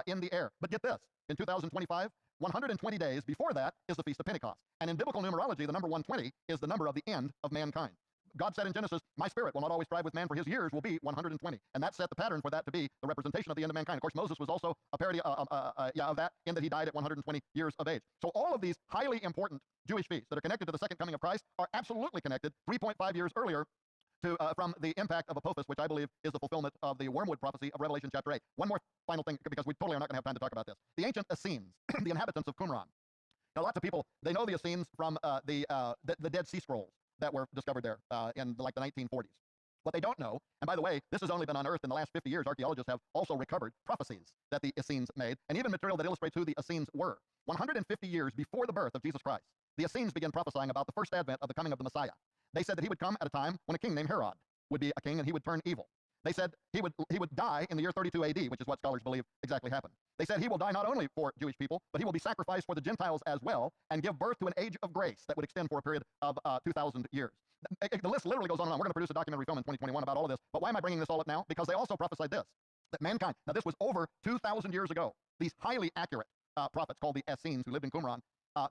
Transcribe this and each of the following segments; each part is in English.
in the air. But get this, in 2025, 120 days before that is the Feast of Pentecost. And in biblical numerology, the number 120 is the number of the end of mankind. God said in Genesis, my spirit will not always strive with man, for his years will be 120. And that set the pattern for that to be the representation of the end of mankind. Of course, Moses was also a parody of that, in that he died at 120 years of age. So all of these highly important Jewish feasts that are connected to the second coming of Christ are absolutely connected 3.5 years earlier from the impact of Apophis, which I believe is the fulfillment of the wormwood prophecy of Revelation chapter 8. One more final thing, because we totally are not going to have time to talk about this. The ancient Essenes, the inhabitants of Qumran. Now, lots of people, they know the Essenes from the Dead Sea Scrolls that were discovered there in like the 1940s. What they don't know, and by the way, this has only been unearthed in the last 50 years, archaeologists have also recovered prophecies that the Essenes made, and even material that illustrates who the Essenes were. 150 years before the birth of Jesus Christ, the Essenes began prophesying about the first advent of the coming of the Messiah. They said that he would come at a time when a king named Herod would be a king and he would turn evil. They said he would die in the year 32 AD, which is what scholars believe exactly happened. They said he will die not only for Jewish people, but he will be sacrificed for the Gentiles as well, and give birth to an age of grace that would extend for a period of 2,000 years. The list literally goes on and on. We're going to produce a documentary film in 2021 about all of this. But why am I bringing this all up now? Because they also prophesied this, that mankind, now this was over 2,000 years ago, these highly accurate prophets called the Essenes who lived in Qumran,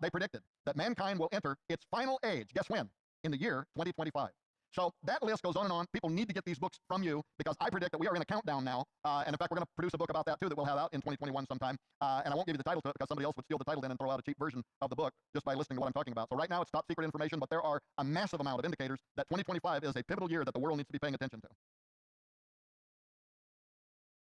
they predicted that mankind will enter its final age, guess when? In the year 2025. So that list goes on and on. People need to get these books from you, because I predict that we are in a countdown now. And in fact, we're going to produce a book about that too that we'll have out in 2021 sometime. And I won't give you the title to it, because somebody else would steal the title then and throw out a cheap version of the book just by listening to what I'm talking about. So right now it's top secret information, but there are a massive amount of indicators that 2025 is a pivotal year that the world needs to be paying attention to.